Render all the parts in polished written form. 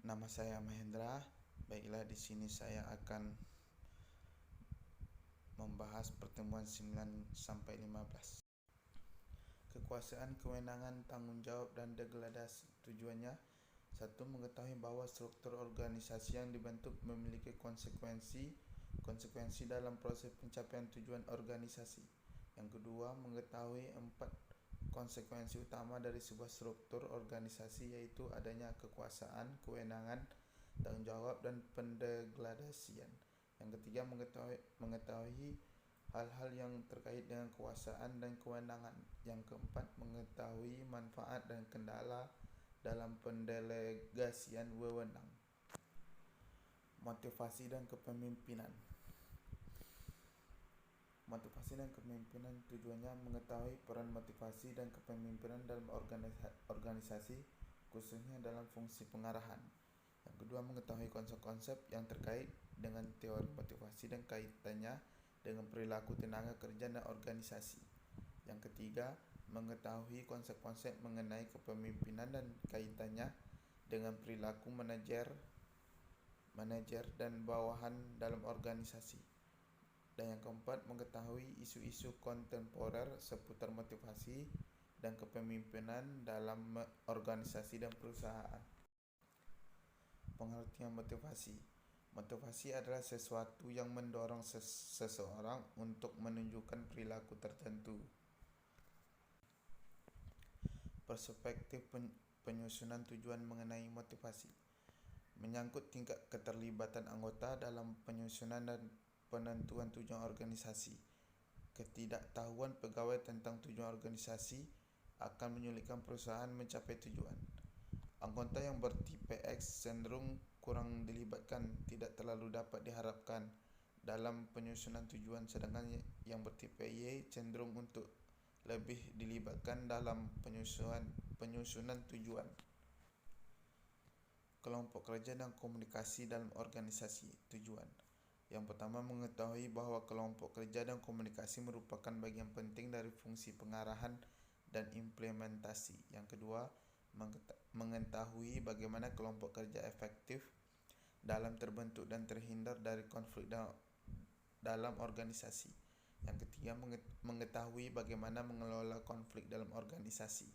Nama saya Mahendra. Baiklah, di sini saya akan membahas pertemuan 9 sampai 15. Kekuasaan, kewenangan, tanggung jawab dan degradasi. Tujuannya: satu, mengetahui bahwa struktur organisasi yang dibentuk memiliki konsekuensi dalam proses pencapaian tujuan organisasi. Yang kedua, mengetahui 4 konsekuensi utama dari sebuah struktur organisasi, yaitu adanya kekuasaan, kewenangan, tanggung jawab dan pendegradasian. Yang ketiga, mengetahui hal-hal yang terkait dengan kekuasaan dan kewenangan. Yang keempat, mengetahui manfaat dan kendala dalam pendelegasian wewenang. Motivasi dan kepemimpinan. Tujuannya mengetahui peran motivasi dan kepemimpinan dalam organisasi, khususnya dalam fungsi pengarahan. Yang kedua, mengetahui konsep-konsep yang terkait dengan teori motivasi dan kaitannya dengan perilaku tenaga kerja dan organisasi. Yang ketiga, mengetahui konsep-konsep mengenai kepemimpinan dan kaitannya dengan perilaku manajer dan bawahan dalam organisasi. Dan yang keempat, mengetahui isu-isu kontemporer seputar motivasi dan kepemimpinan dalam organisasi dan perusahaan. Pengertian motivasi. Motivasi adalah sesuatu yang mendorong seseorang untuk menunjukkan perilaku tertentu. Perspektif penyusunan tujuan mengenai motivasi menyangkut tingkat keterlibatan anggota dalam penyusunan dan penentuan tujuan organisasi. Ketidaktahuan pegawai tentang tujuan organisasi akan menyulitkan perusahaan mencapai tujuan. Anggota yang bertipe X cenderung kurang dilibatkan, tidak terlalu dapat diharapkan dalam penyusunan tujuan, sedangkan yang bertipe Y cenderung untuk lebih dilibatkan dalam penyusunan tujuan. Kelompok kerja dan komunikasi dalam organisasi. Tujuan: yang pertama, mengetahui bahwa kelompok kerja dan komunikasi merupakan bagian penting dari fungsi pengarahan dan implementasi. Yang kedua, mengetahui bagaimana kelompok kerja efektif dalam terbentuk dan terhindar dari konflik dalam organisasi. Yang ketiga, mengetahui bagaimana mengelola konflik dalam organisasi.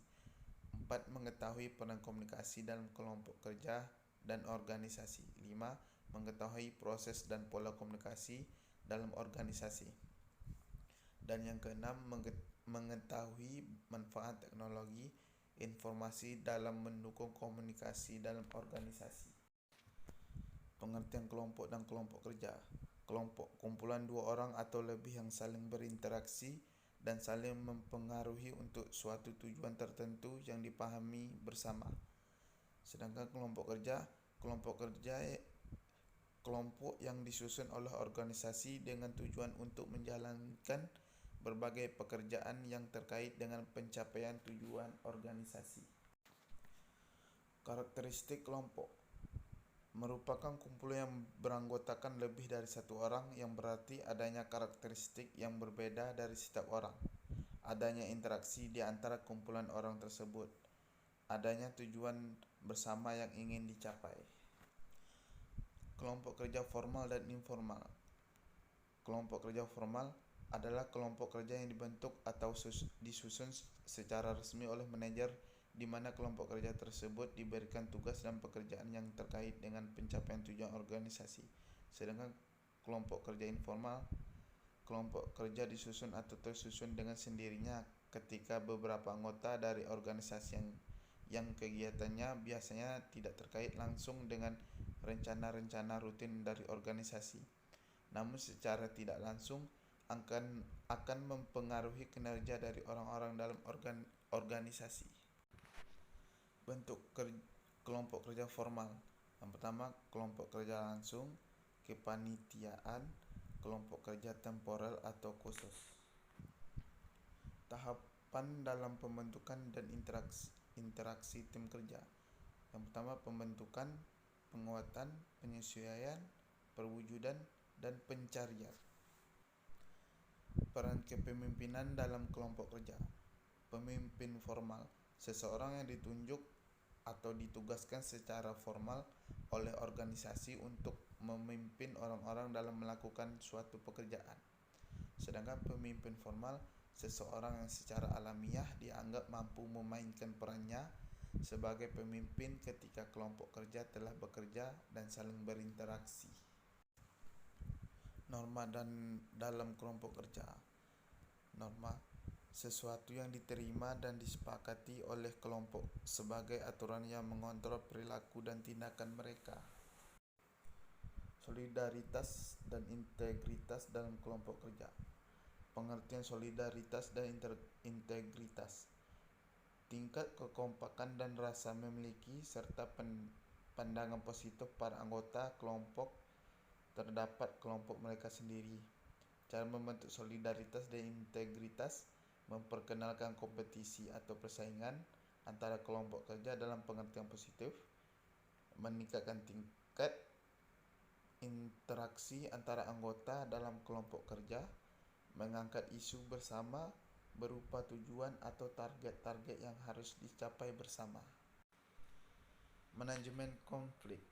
4. Mengetahui peran komunikasi dalam kelompok kerja dan organisasi. 5. Mengetahui proses dan pola komunikasi dalam organisasi. Dan yang keenam, mengetahui manfaat teknologi informasi dalam mendukung komunikasi dalam organisasi. Pengertian kelompok dan kelompok kerja. Kelompok, kumpulan dua orang atau lebih yang saling berinteraksi dan saling mempengaruhi untuk suatu tujuan tertentu yang dipahami bersama. Sedangkan kelompok kerja kelompok yang disusun oleh organisasi dengan tujuan untuk menjalankan berbagai pekerjaan yang terkait dengan pencapaian tujuan organisasi. Karakteristik kelompok merupakan kumpulan yang beranggotakan lebih dari satu orang, yang berarti adanya karakteristik yang berbeda dari setiap orang, adanya interaksi di antara kumpulan orang tersebut, adanya tujuan bersama yang ingin dicapai. Kelompok kerja formal dan informal. Kelompok kerja formal adalah kelompok kerja yang dibentuk atau disusun secara resmi oleh manajer, di mana kelompok kerja tersebut diberikan tugas dan pekerjaan yang terkait dengan pencapaian tujuan organisasi. Sedangkan kelompok kerja informal, kelompok kerja disusun atau tersusun dengan sendirinya ketika beberapa anggota dari organisasi yang kegiatannya biasanya tidak terkait langsung dengan rencana-rencana rutin dari organisasi, namun secara tidak langsung akan mempengaruhi kinerja dari orang-orang dalam organisasi. Bentuk kelompok kerja formal. Yang pertama, kelompok kerja langsung, kepanitiaan, kelompok kerja temporer atau khusus. Tahapan dalam pembentukan dan interaksi tim kerja. Yang pertama, pembentukan, penguatan, penyesuaian, perwujudan, dan pencarian. Peran kepemimpinan dalam kelompok kerja. Pemimpin formal, seseorang yang ditunjuk atau ditugaskan secara formal oleh organisasi untuk memimpin orang-orang dalam melakukan suatu pekerjaan. Sedangkan pemimpin formal seseorang yang secara alamiah dianggap mampu memainkan perannya sebagai pemimpin ketika kelompok kerja telah bekerja dan saling berinteraksi. Norma dan dalam kelompok kerja. Norma sesuatu yang diterima dan disepakati oleh kelompok sebagai aturan yang mengontrol perilaku dan tindakan mereka. Solidaritas dan integritas dalam kelompok kerja. Pengertian solidaritas dan integritas. Tingkat kekompakan dan rasa memiliki serta pandangan positif para anggota kelompok terdapat kelompok mereka sendiri. Cara membentuk solidaritas dan integritas memperkenalkan kompetisi atau persaingan antara kelompok kerja dalam pengertian positif, meningkatkan tingkat interaksi antara anggota dalam kelompok kerja, mengangkat isu bersama berupa tujuan atau target-target yang harus dicapai bersama. Manajemen konflik.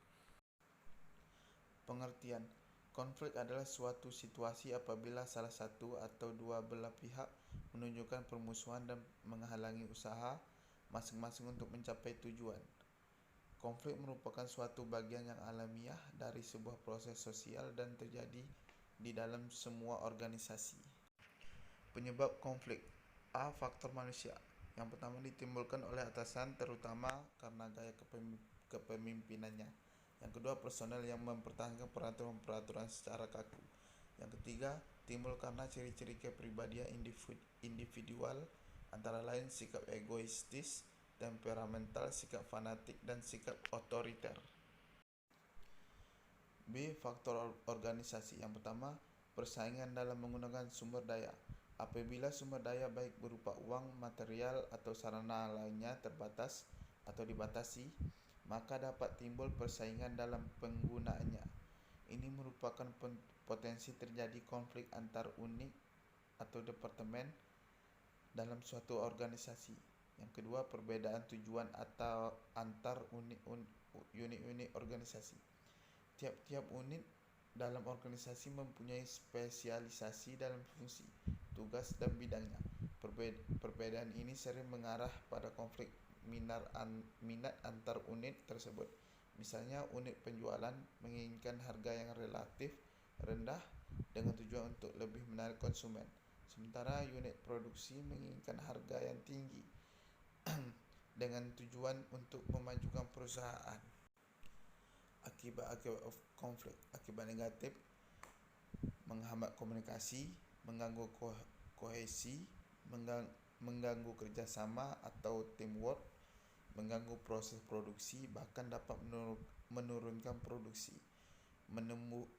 Pengertian konflik adalah suatu situasi apabila salah satu atau dua belah pihak menunjukkan permusuhan dan menghalangi usaha masing-masing untuk mencapai tujuan. Konflik merupakan suatu bagian yang alamiah dari sebuah proses sosial dan terjadi di dalam semua organisasi. Penyebab konflik. A. Faktor manusia. Yang pertama ditimbulkan oleh atasan terutama karena gaya kepemimpinannya. Yang kedua, personel yang mempertahankan peraturan-peraturan secara kaku. Yang ketiga, timbul karena ciri-ciri kepribadian individual, antara lain sikap egoistis, temperamental, sikap fanatik, dan sikap otoriter. B. Faktor organisasi. Yang pertama, persaingan dalam menggunakan sumber daya. Apabila sumber daya baik berupa uang, material, atau sarana lainnya terbatas atau dibatasi, maka dapat timbul persaingan dalam penggunaannya. Ini merupakan potensi terjadi konflik antar unit atau departemen dalam suatu organisasi. Yang kedua, perbedaan tujuan atau antar unit organisasi. Tiap-tiap unit dalam organisasi mempunyai spesialisasi dalam fungsi, tugas, dan bidangnya. Perbedaan ini sering mengarah pada konflik minat antar unit tersebut. Misalnya, unit penjualan menginginkan harga yang relatif rendah dengan tujuan untuk lebih menarik konsumen, sementara unit produksi menginginkan harga yang tinggi dengan tujuan untuk memajukan perusahaan. Akibat konflik. Akibat negatif: menghambat komunikasi, mengganggu kohesi, mengganggu kerjasama atau teamwork, mengganggu proses produksi, bahkan dapat menurunkan produksi,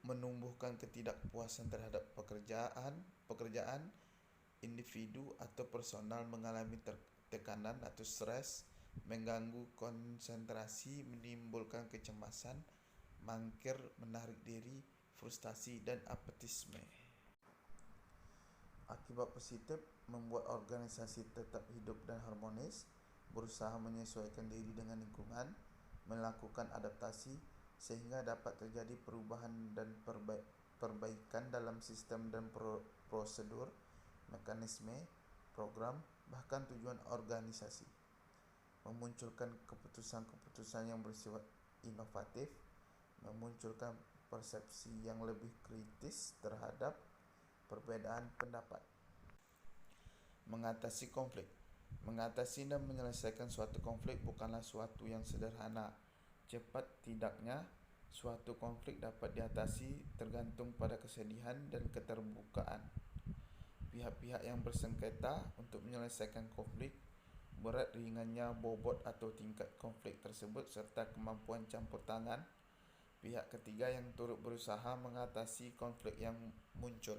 menumbuhkan ketidakpuasan terhadap pekerjaan, individu atau personal mengalami tekanan atau stres, mengganggu konsentrasi, menimbulkan kecemasan, mangkir, menarik diri, frustasi, dan apatisme. Akibat positif: membuat organisasi tetap hidup dan harmonis, berusaha menyesuaikan diri dengan lingkungan, melakukan adaptasi sehingga dapat terjadi perubahan dan perbaikan dalam sistem dan prosedur, mekanisme, program, bahkan tujuan organisasi. Memunculkan keputusan-keputusan yang bersifat inovatif, memunculkan persepsi yang lebih kritis terhadap perbedaan pendapat. Mengatasi konflik. Mengatasi dan menyelesaikan suatu konflik bukanlah suatu yang sederhana. Cepat tidaknya suatu konflik dapat diatasi tergantung pada kesedihan dan keterbukaan pihak-pihak yang bersengketa untuk menyelesaikan konflik, berat ringannya bobot atau tingkat konflik tersebut, serta kemampuan campur tangan pihak ketiga yang turut berusaha mengatasi konflik yang muncul.